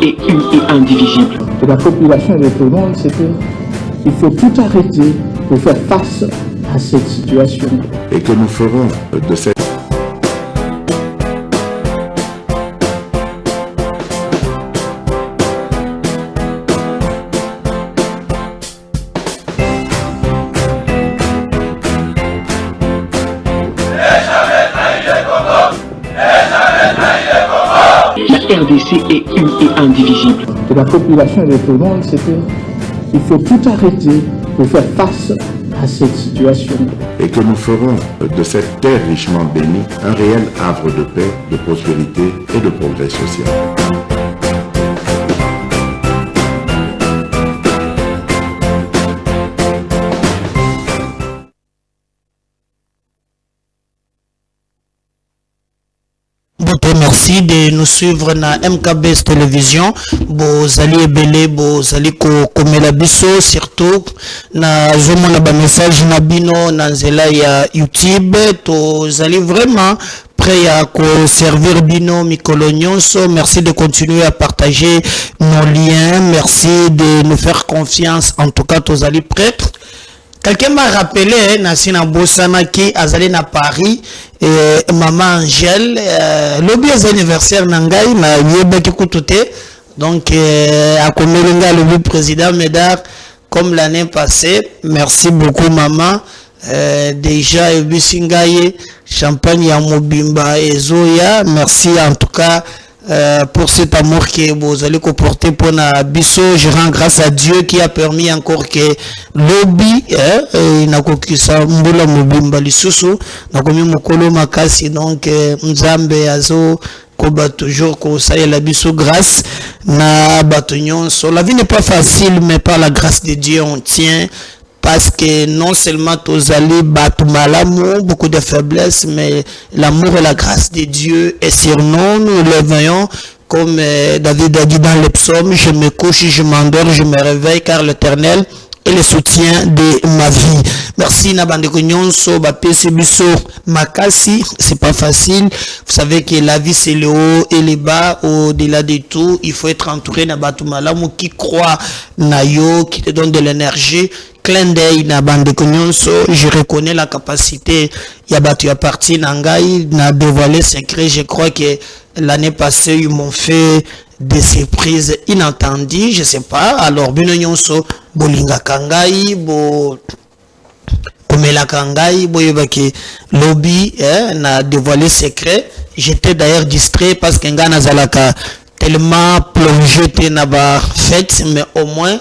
et une et indivisible. Et la population répondante, c'est qu'il faut tout arrêter pour faire face à cette situation. Et que nous ferons de cette La RDC est une et indivisible. Et la population répondante, c'est qu'il faut tout arrêter pour faire face à cette situation. et que nous ferons de cette terre richement bénie un réel havre de paix, de prospérité et de progrès social. Merci de nous suivre na MKBS Télévision. Bozali ebele, bozali komela biso, surtout na zomona ba message na bino na nzela ya YouTube. Tozali vraiment prêt à servir bino mikolo nyonso. Merci de continuer à partager nos liens. Merci de nous faire confiance. En tout cas, tozali prêt. Quelqu'un m'a rappelé, Nassina Bossana qui azali na Paris, Maman Angèle, l'objet anniversaire Nangai, na yeba ki kutute, donc à Komelinga, le président Médard, comme l'année passée. Merci beaucoup maman. Déjà Ebisingaye, champagne ya Mobimba et Zoya. Merci en tout cas. Pour cet amour que vous allez comporter pour Nabiso. Je rends grâce à Dieu qui a permis encore que lobby na kokisa mbula mobimba lisusu na komi mokolo makasi, donc nzambe azo koba toujours ko ça la biso grâce na batonyon. So la vie n'est pas facile, mais par la grâce de Dieu on tient. Parce que non seulement tous allez battre malamour, beaucoup de faiblesses, mais l'amour et la grâce de Dieu est sur nous. Nous le voyons comme David a dit dans les psaumes, je me couche, je m'endors, je me réveille car l'Éternel est le soutien de ma vie. Merci Nabandeko Nyonso, Bapese Biso, Makasi, c'est pas facile. Vous savez que la vie c'est le haut et le bas, au-delà de tout. Il faut être entouré Nabatu Malamu qui croit Nayo, qui te donne de l'énergie. Clin d'œil na Bandeko Nyonso, je reconnais la capacité Yabatu Yaparti Nangai na dévoilé secret. Je crois que l'année passée ils m'ont fait des surprises inattendues, je sais pas. Alors Bino Nyonso, Bolinga Kangai, Bo Komela Kangai, Boyebaki Lobby, na dévoilé secret. J'étais d'ailleurs distrait parce que Ngana Zalaka tellement plongé na ba fête, mais au moins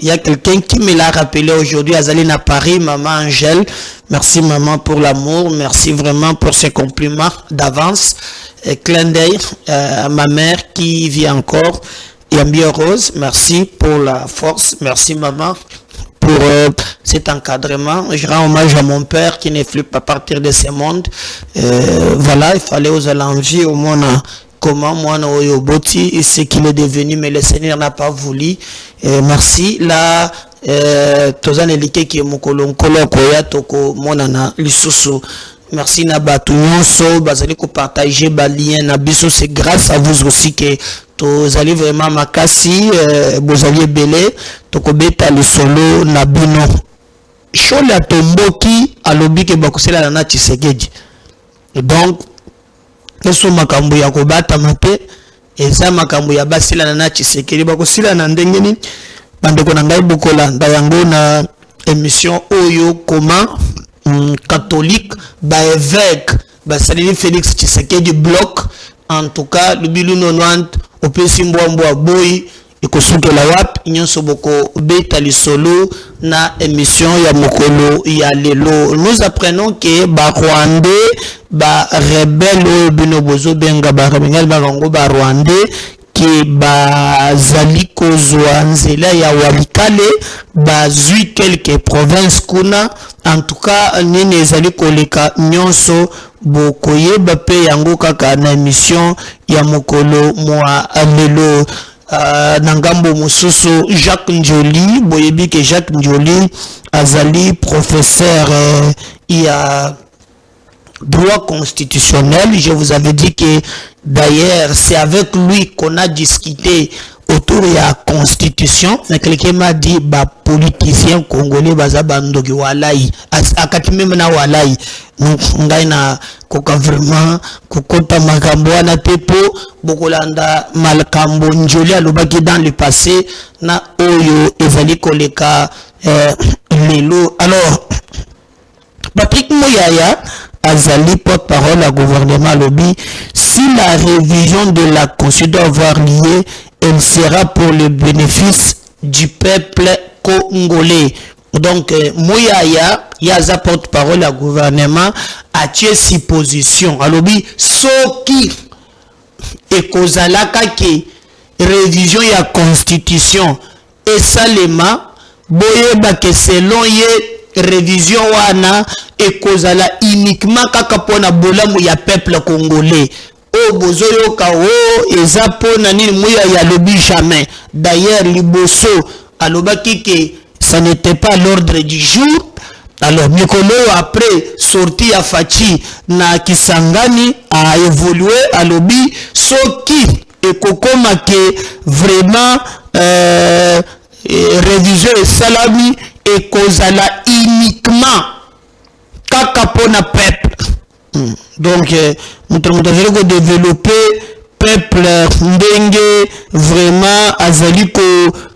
il y a quelqu'un qui me l'a rappelé aujourd'hui, Azaline à Paris, maman Angèle. Merci maman pour l'amour, merci vraiment pour ces compliments d'avance. Clin d'œil à ma mère qui vit encore, Yambi Rose, merci pour la force, merci maman pour cet encadrement. Je rends hommage à mon père qui ne fait pas partir de ce monde. Voilà, il fallait aux l'envie au moins. Comment moi Oyoboti et ce qu'il est devenu, mais le Seigneur n'a pas voulu. Merci. Là, Tozan Elike qui est mon colon koya toko monana lisusu. Merci Nabatu Nyonso, bazali ko partager ba lien na biso, c'est grâce à vous aussi que tozali vraiment makasi, bozali belé, toko beta le solo na bino. Shola tomboki alobi ke bakosela na Tshisekedi. Donc Neso makambo ya kobata mape eza makambo ya basila na Tshisekedi bakosila na ndenge nini bandeko na ngai bokola nda yango na émission oyo comment catholique ba évêque basalini Félix Tshisekedi bloc en tout cas le bilu 90 opesi mbwa boy ekosutola wapi nyonso boko beta lisolo na émission ya mokolo ya lelo. Nous apprenons que ba Rwandais ba rebelle bino bozo benga ba rebelle ba rango ba Rwandais qui ba zali kozwa nzela ya walikale ba zui quelques provinces kuna. En tout cas nini zali koleka nyonso bokoyeba pe yango kaka na émission ya mokolo mwa lelo. Nangambo Moussoso Jacques Ndioli, boyebi que Jacques Ndioli azali professeur droit constitutionnel. Je vous avais dit que d'ailleurs c'est avec lui qu'on a discuté autour de la constitution. Mais quelqu'un m'a dit bah politicien congolais baza bandoki walai akati même na walai donc ngai na koka vraiment kokota makambo na tepo bokolanda malkambo njoli alobaki dans le passé na oyo ezali koleka lelo. Alors Patrick Mouyaya Azali porte-parole à gouvernement lobby, si la révision de la Constitution doit avoir lieu, elle sera pour le bénéfice du peuple congolais. Donc, Mouyaya, Yaza porte-parole à gouvernement, a tué si position. À lobby, Soki et Kozalaka qui révision de la Constitution et Salema, Boyeba que selon ye révision wana ekozala uniquement kaka pona bolamu ya peuple congolais o bozoyo ka o eza pona nini muya ya lobi jamais. D'ailleurs liboso alobaki que ça n'était pas l'ordre du jour. Alors Mikolo après sorti à Fachi na Kisangani a évolué à lobby soki et kokoma que vraiment révision et salami et kozala uniquement kaka pona peuple. Donc nous devons développer peuple ndenge vraiment azali ko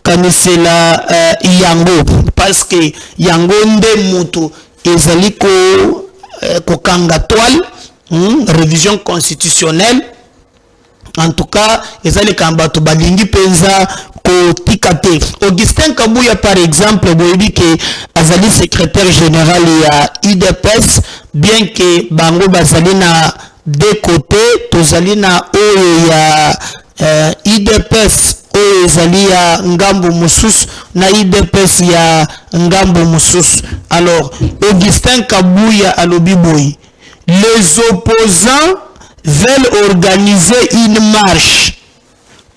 kanisela yango parce que yango nde mutu ezali ko kanga toile révision constitutionnelle. En tout cas ezali kamba to balingi penza ko tikate. Augustin Kabouya par exemple boyebi que azali secrétaire général ya UDPS, bien que bango bazali na deux côtés, tozali na oyo ya UDPS oyo ezali ya ngambo mususu na UDPS ya ngambo mususu. Alors Augustin Kabouya alobi boy, les opposants veulent organiser une marche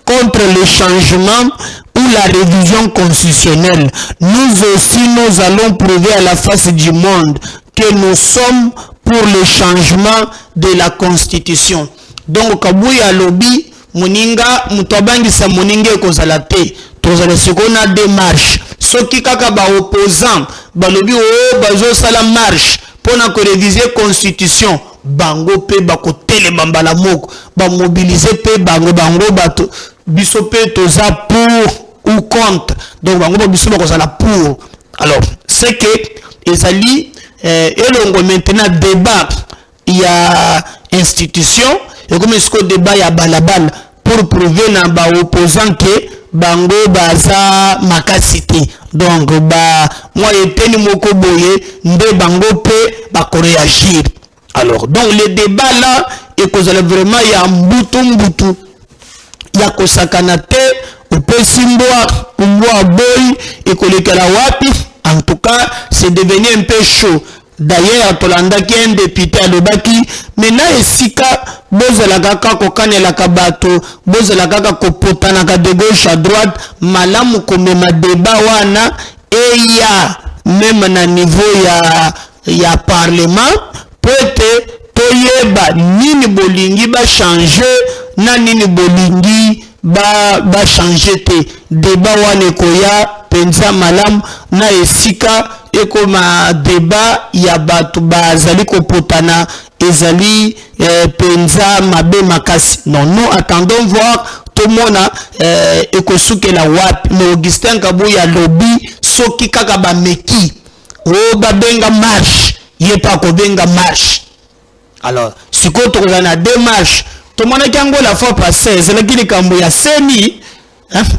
contre le changement ou la révision constitutionnelle. Nous aussi, nous allons prouver à la face du monde que nous sommes pour le changement de la constitution. Donc, Kabouya lobby, Moninga, Mutabangi sa Moninga kozalate. Tozala sekona démarche. Soki kaka ba opposant, ba lobby o bazo sala marche pour na ko réviser constitution. Bango pe bako tele bambala moko ba mobiliser pe bango bato biso pe toza pour ou contre. Donc bango biso bako sala pour. Alors c'est que ezali elongo maintenant débat il y a institution et comme est-ce que débat ya balabal pour prouver na ba opposant que bango baza makasité. Donc ba moi eteni moko boye nde bango pe bako réagir. Alors, donc le débat là, et que vraiment il y a un bouton, il y a que sakanate, on peut s'imboire, on boit boy, et que les kalawapi, en tout cas, c'est devenu un peu chaud. D'ailleurs, Tolanda qui est un député à l'Obaki, maintenant, Sika, Boza la kaka kokane la kabato, Boza la kaka kopotana de gauche à droite, malamu komema débat wana, et il y a, même à niveau, il y a parlement, peut-être toyeba nini bolingi ba changer na nini bolingi ba changer te débat wane koya penza malam na esika ekoma débat ya batu bazali kopotana ezali penza mabe makasi. Non, nous attendons voir tout le monde ekosuke la wapi. Mais Augustin Kabouya lobby soki kaka ba meki o ba benga marche yepa ko benga marche. Alors si ko to na démarche to mona kango la fois passée c'est la kili kambo ya seni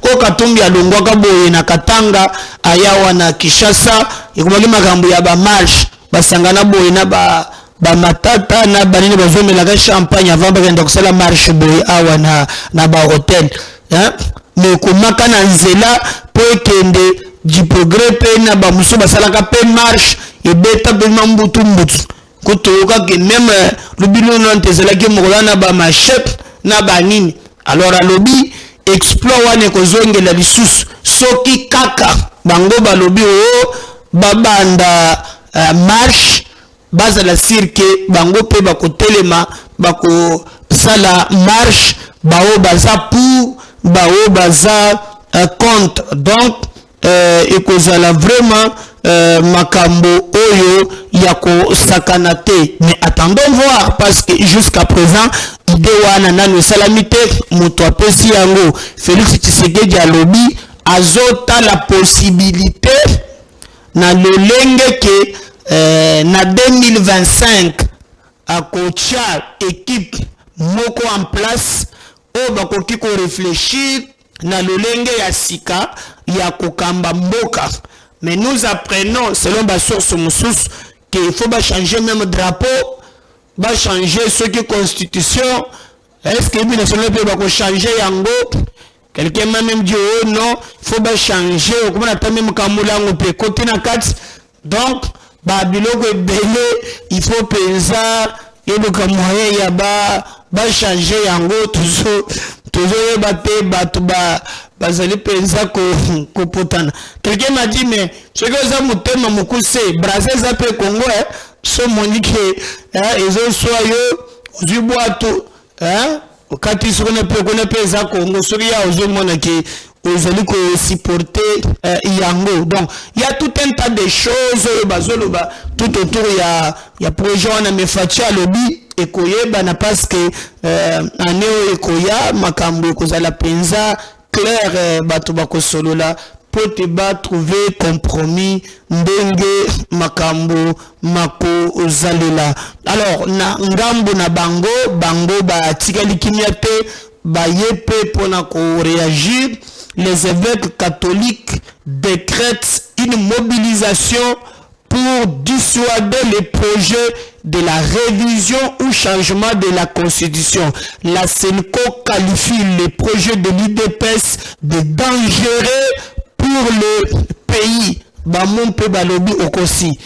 ko katumbi alongwa ka boye na Katanga ayawa na Kishasa ikomaki makambo ya ba marche basangana boye na ba matata na banini bazomela ka champagne avant bakenda kusala marche boye awa na ba hotel mais komaka na nzela po ekende du progrès pe na ba muso basala ka pe marche et beta be mambutu mbutu kotoka que même le bilan non tezela ke mokolana ba machette na banini. Alors à lobby exploit wane ko zongela lisusu soki kaka bango ba lobby o babanda marche baza la cirque bango pe bako telema bako sala marche bao baza pour bao baza contre. Donc ekozala vraiment makambo oyo yako sakanate. Mais attendons voir parce que jusqu'à présent ide wana nanu salamite moto apesi yango Félix Tshisekedi alobi azota la possibilité na lolenge que na 2025 akocha équipe moko en place o bakoki ko réfléchir na lolenge ya sika ya kokamba mboka. Mais nous apprenons selon ba source mususu qu'il faut ba changer même drapeau, ba changer ce qui constitution. Est-ce que bien national peut ba changer yango? Quelqu'un m'a même dit oh non, il faut ba changer comment on attend même kamulango pe côté na kat. Donc ba biloko belé, il faut penser et le moyen ya ba changer yango toujours baté batuba bazali penza ko potana. Quelqu'un m'a dit mais ce que ça mutema mukuse Brazil za pe Congo so monique ezo soyo ozibwato okati sokona pe kona peza Congo soya ozo mona ki ozali ko supporter yango. Donc il y a tout un tas de choses bazoloba tout autour ya projet wana mefatia lobby ekoyeba na parce que aneo ekoya makambo kozala penza clair bato bakosolola pote ba trouver compromis ndenge makambo mako ozalela. Alors na ngambo na bango ba tikali kimia te ba yepe pona ko réagir. Les évêques catholiques décrètent une mobilisation pour dissuader les projets de la révision ou changement de la constitution. La CENCO qualifie les projets de l'IDPS de dangereux pour le pays. Bamompe balobi okosi.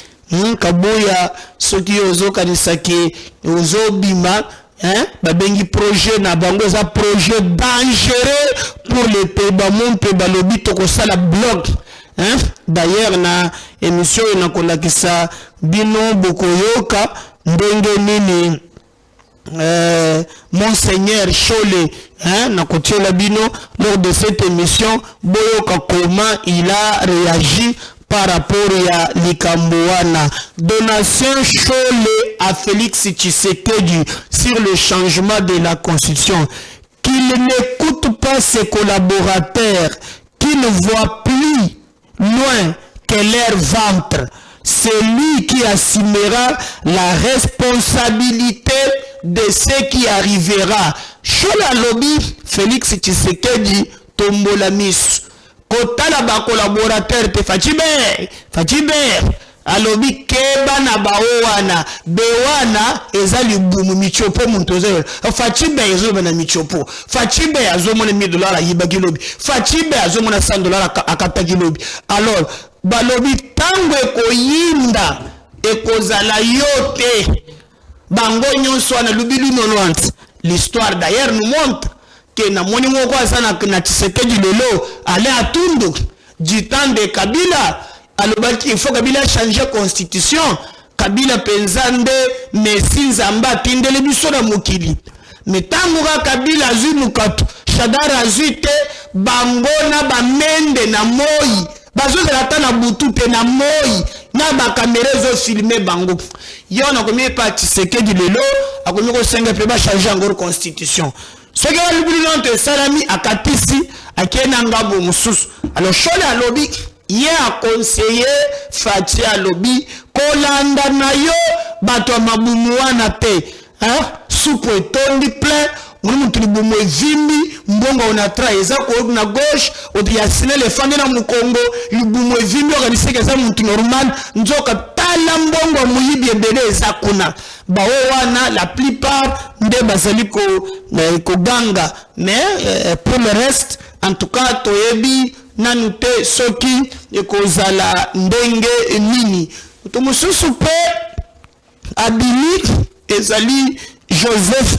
Kaboya soki ozo kanisaki ozo bima babengi projet na bango za projet dangereux pour le pays. Bamompe balobi tokosala blog. D'ailleurs na émission na kolakisa bino bokoyoka ndenge nini Monseigneur Chole na kotiela bino lors de cette émission boyoka comment il a réagi par rapport à Likamboana. Donation Chole à Félix Tshisekedi sur le changement de la constitution. Qu'il n'écoute pas ses collaborateurs, qu'il ne voit plus loin que leur ventre. C'est lui qui assumera la responsabilité de ce qui arrivera. Chola lobby, Félix Tshisekedi tombola miss. Kotala ba collaborateur te Fachibe alobi keba na bawana bewana ezali bumu michopo muntoze Fachibe ezo na michopo Fachibe azomona $1000 yibaki lobi Fachibe azomona $100 akataki lobi. Alors balobi tango ekoyinda ekozala yote bango nyonso na lubilu nonwant. L'histoire d'ailleurs nous montre que na moni moko asana na Tshisekedi lelo ale atundu du temps de Kabila. Alors il faut Kabila changer constitution. Kabila penzande Messi Nzamba tindele biso na mukili. Metanguka Kabila azui mukatu Shadara azui te bangona bamende na moi bazozela ta na butu te na moi na ba caméra zo filmer bango. Yo na komi pa Tshisekedi lelo akomi ko senga pe ba changer encore constitution. Ce que va l'oublier salami akatisi akena ngabo mususu. Alors Chole alobi ye a conseillé Fatia alobi kolanda na yo bato mabumu wana te supo etondi plein mutu libumu evimbi mbongo onatra eza ko na gauche obiasine le fande na mukongo libumu evimbi okaniseke eza mutu normal nzoka tala mbongo muyibi ebele eza kuna bawo wana la plupart nde bazali ko ganga. Mais pour le reste en tout cas toyebi nanute soki ekozala ndenge nini tomususu pe abili ezali Joseph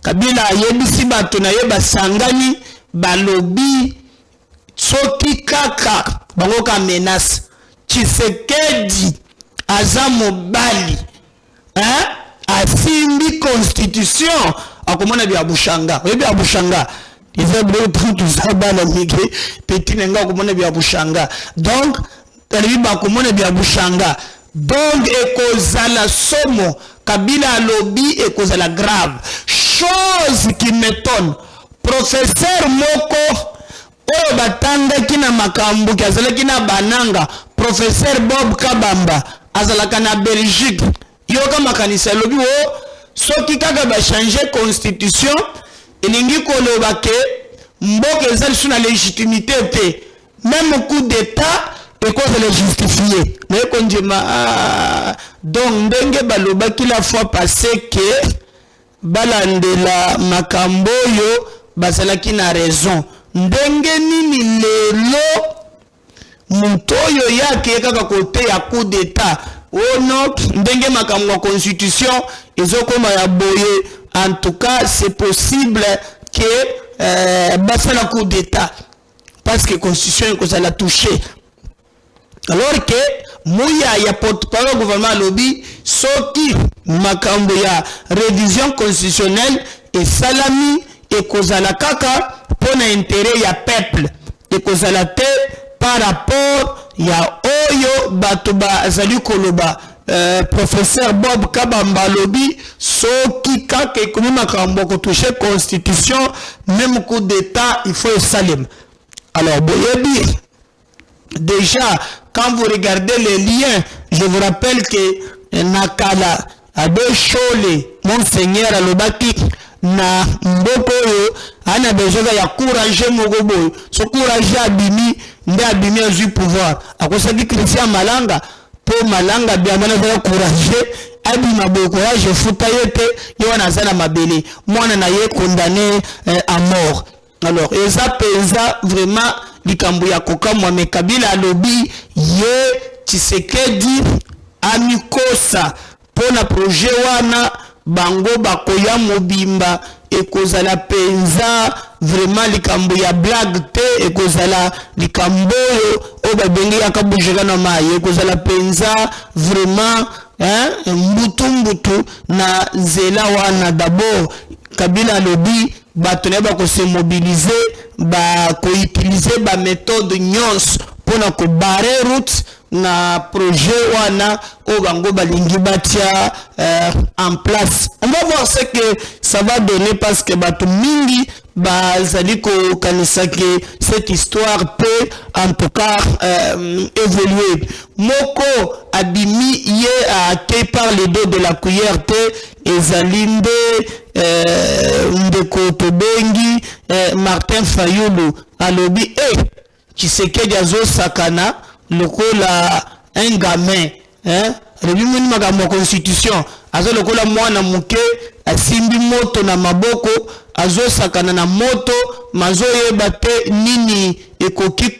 Kabila yebisi bato na yeba sangani balobi soki kaka bango ka menace Tshisekedi aza mobali asimbi constitution akomona bya bushanga oyebi ya bushanga iza bro tout bana mige petit nenga akomona bya bushanga donc talibi bakomona bya bushanga donc ekozala somo Kabila alobi ekozala grave chose qui m'étonne professeur moko oyo batandaki na makambo ki azalaki na bananga professeur Bob Kabamba azalaka na Belgique yoka makanisa lobi o soki kaka ba changer constitution elingi koloba ke mboka ezali suna légitimité te même coup d'état ekozala justifié mais konjema donc ndenge balobaki la fois passée que balandela makambo yo bazalaki na raison ndenge nini lelo mutoyo yake kaka kote ya coup d'état ono ndenge makambo ya constitution ezokoma ya boye en tout cas c'est possible que basala coup d'état parce que constitution ekozala touché alors que Mouya ya porte-parole gouvernement lobby soki makambo ya révision constitutionnelle et salami et kozala kaka pour intérêt ya peuple et kozala te par rapport ya oyo batuba zali koloba professeur Bob Kabamba lobby soki kaka ekomi makambo ko toucher constitution même coup d'état il faut salim. Alors boyebi déjà quand vous regardez les liens, je vous rappelle que Nakala Adeshole, Monseigneur Alobaki, na mboko yo, ana besoin ya courage mogobo, so courage abimi, nde abimi azu pouvoir. Akosaki Christian Malanga, po Malanga biamana za courage, abima bo courage futa yote, yo anazana mabele, mwana na ye condamné à mort. Alors, eza peza vraiment likambo ya koka mwame Kabila alobi ye Tshisekedi amikosa pona projet wana bango bakoya mobimba ekozala penza vraiment likambo ya blague te ekozala likambo o babenge yakabujeka na maye ekozala penza vraiment mbutu na zela wana d'abord Kabila alobi batone ba ko se mobiliser ba ko utiliser ba méthode nyons pona ko barrer route na projet wana o bango balingi batia en place. On va voir ce que ça va donner parce que batu mingi bazali ko kanisa que cette histoire peut en tout cas évoluer. Moko abimi ye a été par les dos de la cuillère te ezalinde ndeko tobengi Martin Fayulu alobi Tshisekedi azo sakana lokola un gamin rebi muni makambo constitution azo lokola mwana muke asimbi moto na maboko azo sakana na moto mazo yeba te nini ekoki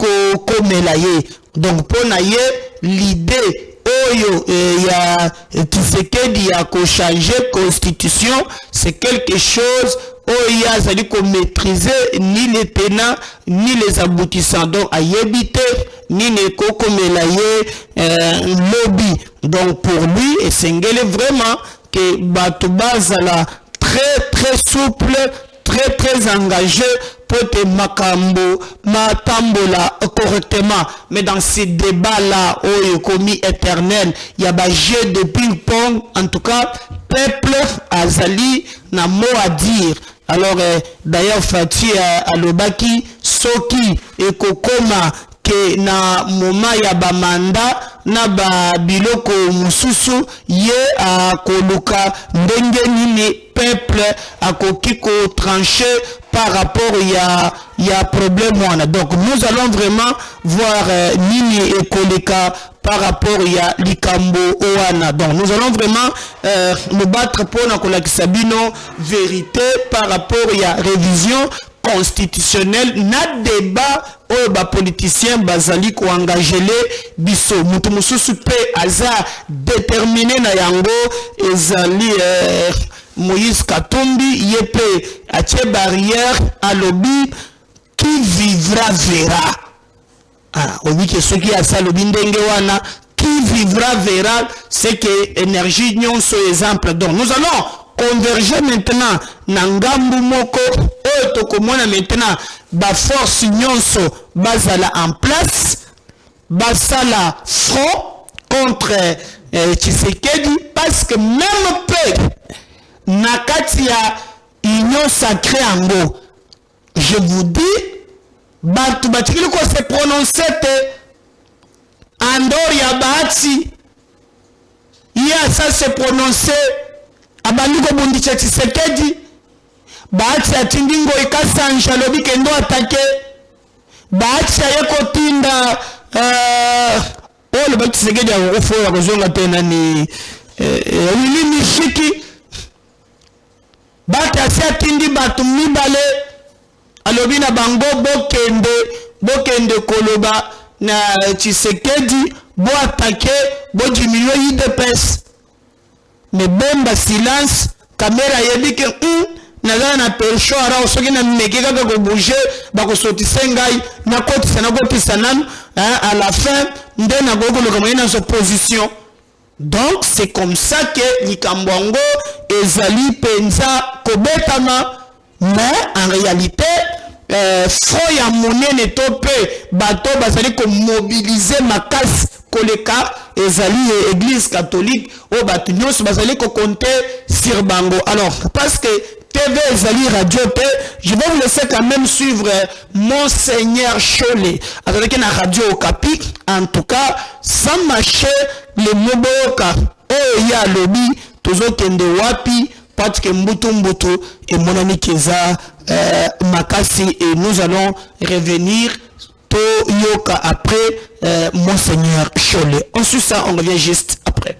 komela ye donc pona ye l'idée oyo ya Tshisekedi ya ko changer constitution c'est quelque chose oyo azali ko maîtriser ni les tenants ni les aboutissants donc ayebite ni ne kokomela ye lobby donc pour lui et sengele vraiment que bato bazala très souple très engagé pour te makambo matambola correctement mais dans ces débats là oyo komi éternel il y a ba jeu de ping pong en tout cas peuple azali na mot à dire. Alors d'ailleurs Fati alobaki soki ekokoma ke na moma ya bamanda na ba biloko mususu ye akoluka ndenge nini peuple akoki ko trancher par rapport ya problème wana. Donc nous allons vraiment voir nini ekoleka par rapport ya likambo owana. Donc nous allons vraiment nous battre pour na kolakisa bino vérité par rapport ya révision constitutionnelle na débat oyo ba politicien bazali ko engagele biso mutu mususu pe aza déterminé na yango ezali Moïse Katumbi yepe atie barrière à lobby qui vivra verra. Ah, obi ke soki asa lobby ndenge wana qui qui vivra verra ce que énergie nyonso exemple. Donc nous allons converger maintenant na ngambu moko oyo tokomona maintenant ba force nyonso bazala en place basala front contre Tshisekedi parce que même peu na kati ya union sacrée ango je vous dis batu batikili ko se prononcer andor ya bahati ya ça se prononcer abandi ko bundisha Tshisekedi bahati atindingo ikasanja lobi kendo atake bahati ayeko tinda le baki Tshisekedi ya kuzonga tena ni nini shiki bahati asi atindi batu mibale alobi na bango bokende koloba na Tshisekedi bo atake bo diminuer UDPS mais bemba silence caméra yebike nazana na percho ara osoki na meke kaka ko bouger ba ko sotisa ngai na kotisa nanu à la fin nde na gogo le kamena sa position. Donc c'est comme ça que Nikambwango ezali penza kobetama mais en réalité faut ya monene tope bato bazali ko mobiliser makasi koleka ezali église catholique o bato nyonso bazali ko compter sur bango. Alors parce que TV ezali radio te, je vais vous laisser quand même suivre Monseigneur Cholet avec la radio Okapi. En tout cas sans marcher le moboka oh ya lobby tozo kende wapi parce que mbutu et mon ami Keza Makasi et nous allons revenir to yoka après Monseigneur Cholet. Ensuite ça on revient juste après.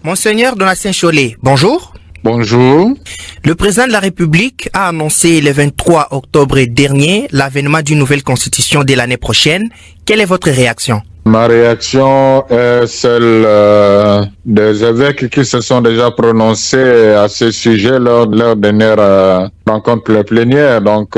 Monseigneur Donatien Cholet, bonjour. Bonjour. Le président de la République a annoncé le 23 octobre dernier l'avènement d'une nouvelle constitution de l'année prochaine. Quelle est votre réaction? Ma réaction est celle des évêques qui se sont déjà prononcés à ce sujet lors de leur dernière rencontre plénière. Donc,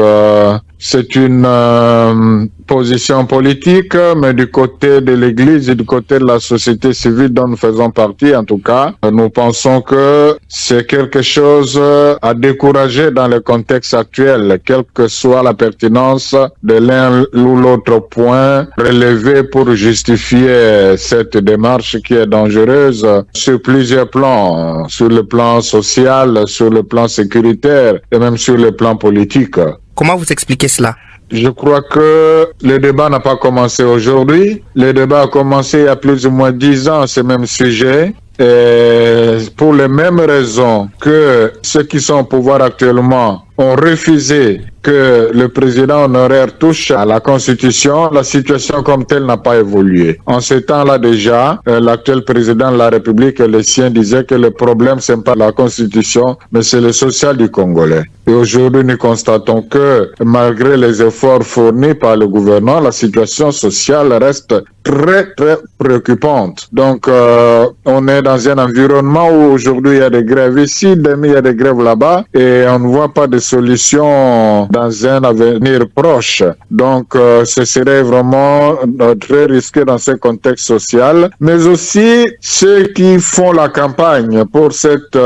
c'est une position politique, mais du côté de l'Église et du côté de la société civile dont nous faisons partie, en tout cas, nous pensons que c'est quelque chose à décourager dans le contexte actuel, quelle que soit la pertinence de l'un ou l'autre point relevé pour justifier cette démarche qui est dangereuse sur plusieurs plans, sur le plan social, sur le plan sécuritaire et même sur le plan politique. Comment vous expliquez cela? Je crois que le débat n'a pas commencé aujourd'hui. Le débat a commencé il y a plus ou moins 10 ans, ce même sujet. Et pour les mêmes raisons que ceux qui sont au pouvoir actuellement ont refusé que le président honoraire touche à la Constitution, la situation comme telle n'a pas évolué. En ce temps-là déjà, l'actuel président de la République et les siens disaient que le problème, c'est pas la Constitution, mais c'est le social du Congolais. Et aujourd'hui, nous constatons que malgré les efforts fournis par le gouvernement, la situation sociale reste très, très préoccupante. Donc, on est dans un environnement où aujourd'hui, il y a des grèves ici, demain, il y a des grèves là-bas, et on ne voit pas de solution dans un avenir proche. Donc, ce serait vraiment très risqué dans ce contexte social, mais aussi ceux qui font la campagne pour cette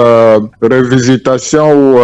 révisitation ou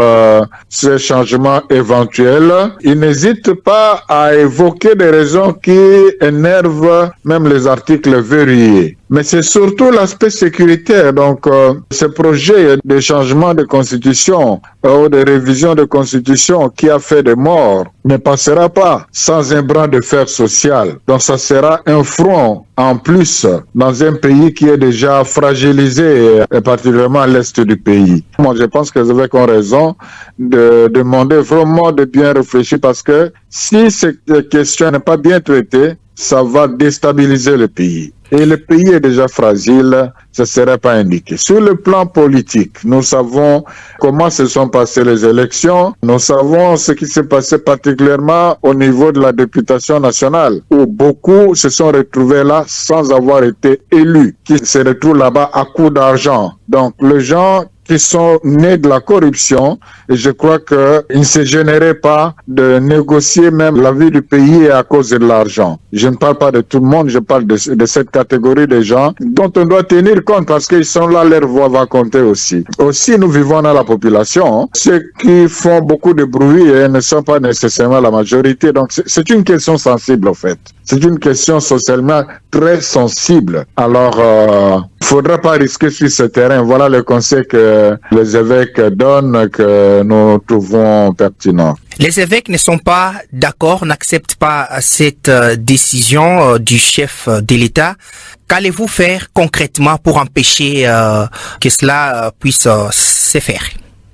ces changements éventuels, ils n'hésitent pas à évoquer des raisons qui énervent même les articles verrouillés. Mais c'est surtout l'aspect sécuritaire. Donc, ce projet de changement de constitution ou de révision de constitution qui a fait des morts ne passera pas sans un bras de fer social. Donc, ça sera un front en plus dans un pays qui est déjà fragilisé, et particulièrement à l'est du pays. Moi, je pense que les évêques ont raison de demander vraiment de bien réfléchir parce que si cette question n'est pas bien traitée, ça va déstabiliser le pays. Et le pays est déjà fragile, ce ne serait pas indiqué. Sur le plan politique, nous savons comment se sont passées les élections. Nous savons ce qui s'est passé particulièrement au niveau de la députation nationale, où beaucoup se sont retrouvés là sans avoir été élus, qui se retrouvent là-bas à coup d'argent. Donc, les gens qui sont nés de la corruption. Et je crois qu'il ne se gênerait pas de négocier même la vie du pays à cause de l'argent. Je ne parle pas de tout le monde, je parle de cette catégorie de gens dont on doit tenir compte parce qu'ils sont là, leur voix va compter aussi. Aussi, nous vivons dans la population. Hein. Ceux qui font beaucoup de bruit ne sont pas nécessairement la majorité. Donc, c'est une question sensible, en fait. C'est une question socialement très sensible. Alors, il ne faudra pas risquer sur ce terrain. Voilà le conseil que les évêques donnent, que nous trouvons pertinent. Les évêques ne sont pas d'accord, n'acceptent pas cette décision du chef de l'État. Qu'allez-vous faire concrètement pour empêcher que cela puisse se faire?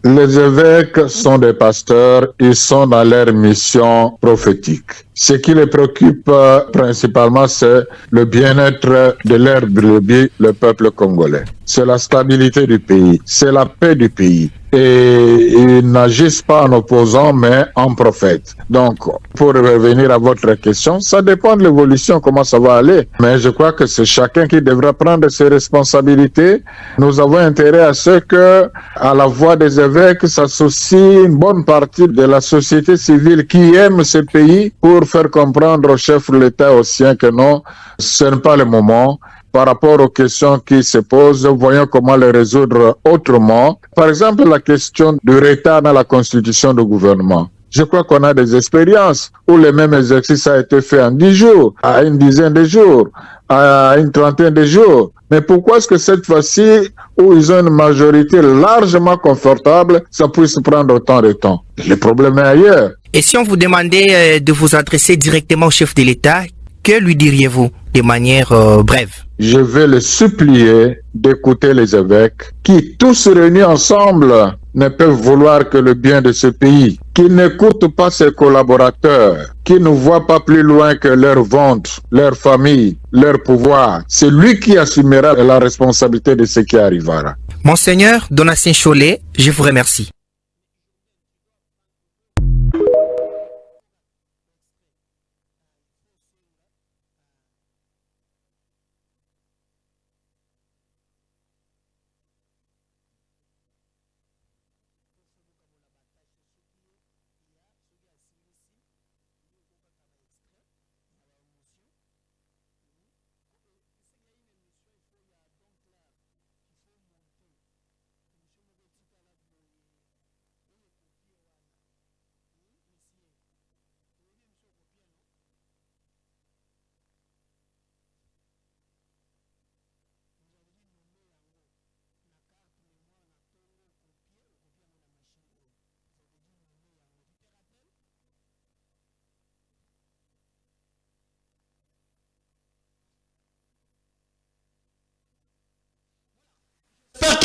Les évêques sont des pasteurs, ils sont dans leur mission prophétique. Ce qui les préoccupe principalement, c'est le bien-être de leur brebis, le peuple congolais. C'est la stabilité du pays, c'est la paix du pays. Et ils n'agissent pas en opposant, mais en prophète. Donc, pour revenir à votre question, ça dépend de l'évolution, comment ça va aller. Mais je crois que c'est chacun qui devra prendre ses responsabilités. Nous avons intérêt à ce que, à la voix des évêques, s'associe une bonne partie de la société civile qui aime ce pays pour faire comprendre au chef de l'État au sien que non, ce n'est pas le moment. Par rapport aux questions qui se posent, voyons comment les résoudre autrement. Par exemple, la question du retard dans la constitution du gouvernement. Je crois qu'on a des expériences où le même exercice a été fait en 10 jours, à une dizaine de jours, à une trentaine de jours. Mais pourquoi est-ce que cette fois-ci, où ils ont une majorité largement confortable, ça puisse prendre autant de temps? Le problème est ailleurs. Et si on vous demandait de vous adresser directement au chef de l'État, que lui diriez-vous de manière brève? Je vais le supplier d'écouter les évêques qui, tous réunis ensemble, ne peuvent vouloir que le bien de ce pays, qui n'écoutent pas ses collaborateurs, qui ne voient pas plus loin que leur ventre, leur famille, leur pouvoir. C'est lui qui assumera la responsabilité de ce qui arrivera. Monseigneur Donatien Cholet, je vous remercie.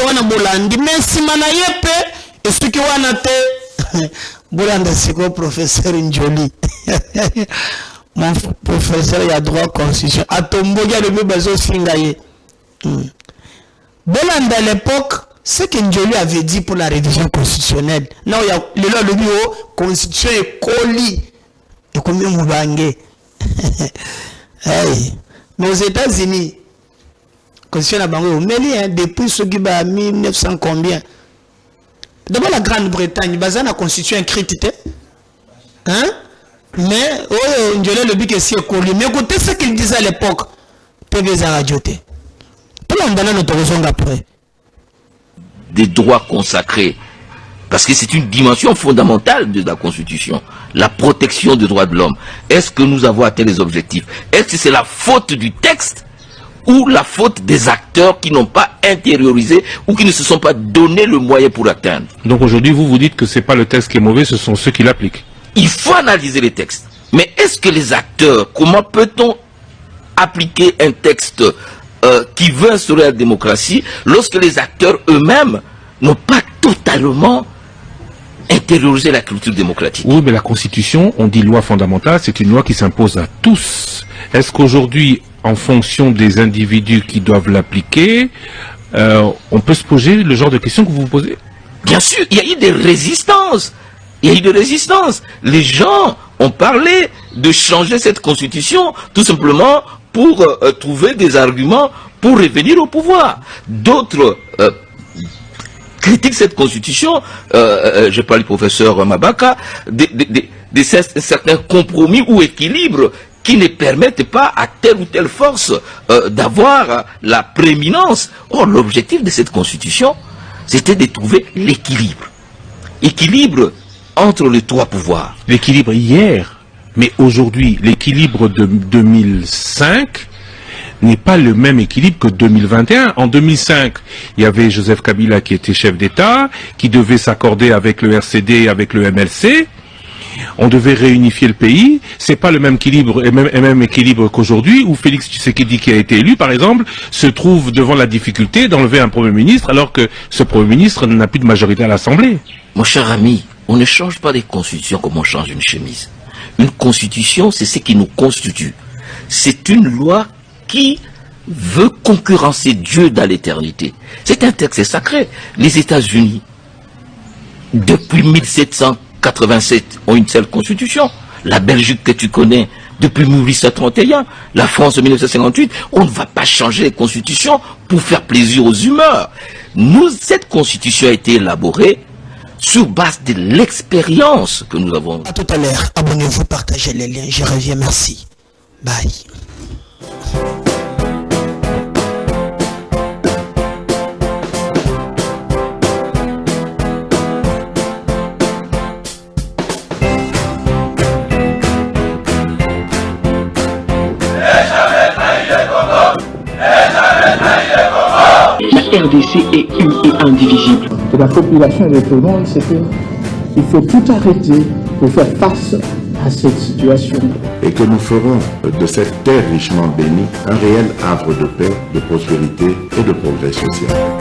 wana bolandi merci mana yepe esuki wana te bolanda siko professeur Njoli mon professeur ya droit constitution atombogi a levé bazo singaye bolanda à l'époque ce que Njoli avait dit pour la révision constitutionnelle non il y a le bio constitution est coli et combien mubange hey mais aux États-Unis constitution la bango meli hein depuis ce qui ba 1900 combien d'abord la Grande-Bretagne basée la constitution écrite hein mais oh Njoli le but que c'est coli mais écoutez ce qu'il disait à l'époque PVZ radioté tout le monde notre raison après des droits consacrés parce que c'est une dimension fondamentale de la Constitution, la protection des droits de l'homme. Est-ce que nous avons atteint les objectifs? Est-ce que c'est la faute du texte ou la faute des acteurs qui n'ont pas intériorisé ou qui ne se sont pas donné le moyen pour atteindre? Donc aujourd'hui, vous dites que ce n'est pas le texte qui est mauvais, ce sont ceux qui l'appliquent. Il faut analyser les textes. Mais est-ce que les acteurs, comment peut-on appliquer un texte qui veut instaurer la démocratie lorsque les acteurs eux-mêmes n'ont pas totalement intérioriser la culture démocratique? Oui, mais la Constitution, on dit loi fondamentale, c'est une loi qui s'impose à tous. Est-ce qu'aujourd'hui, en fonction des individus qui doivent l'appliquer, on peut se poser le genre de questions que vous vous posez? Bien sûr, il y a eu des résistances. Il y a eu des résistances. Les gens ont parlé de changer cette Constitution tout simplement pour trouver des arguments pour revenir au pouvoir. D'autres critiquent cette constitution, je parle du professeur Mabaka, de certains compromis ou équilibres qui ne permettent pas à telle ou telle force d'avoir la prééminence. Or, l'objectif de cette constitution, c'était de trouver l'équilibre. Équilibre entre les trois pouvoirs. L'équilibre hier, mais aujourd'hui, l'équilibre de 2005 n'est pas le même équilibre que 2021. En 2005, il y avait Joseph Kabila qui était chef d'État, qui devait s'accorder avec le RCD, avec le MLC. On devait réunifier le pays. C'est pas le même équilibre et même équilibre qu'aujourd'hui, où Félix Tshisekedi, qui a été élu, par exemple, se trouve devant la difficulté d'enlever un Premier ministre, alors que ce Premier ministre n'a plus de majorité à l'Assemblée. Mon cher ami, on ne change pas des constitutions comme on change une chemise. Une constitution, c'est ce qui nous constitue. C'est une loi qui veut concurrencer Dieu dans l'éternité. C'est un texte sacré. Les États-Unis, depuis 1787, ont une seule constitution. La Belgique que tu connais, depuis 1831, la France de 1958, on ne va pas changer les constitutions pour faire plaisir aux humeurs. Cette constitution a été élaborée sur base de l'expérience que nous avons. À tout à l'heure. Abonnez-vous, partagez les liens. Je reviens. Merci. Bye. La RDC est une et indivisible. De la population et de tout le monde, c'est qu'il faut tout arrêter pour faire face à cette situation. Et que nous ferons de cette terre richement bénie un réel havre de paix, de prospérité et de progrès social.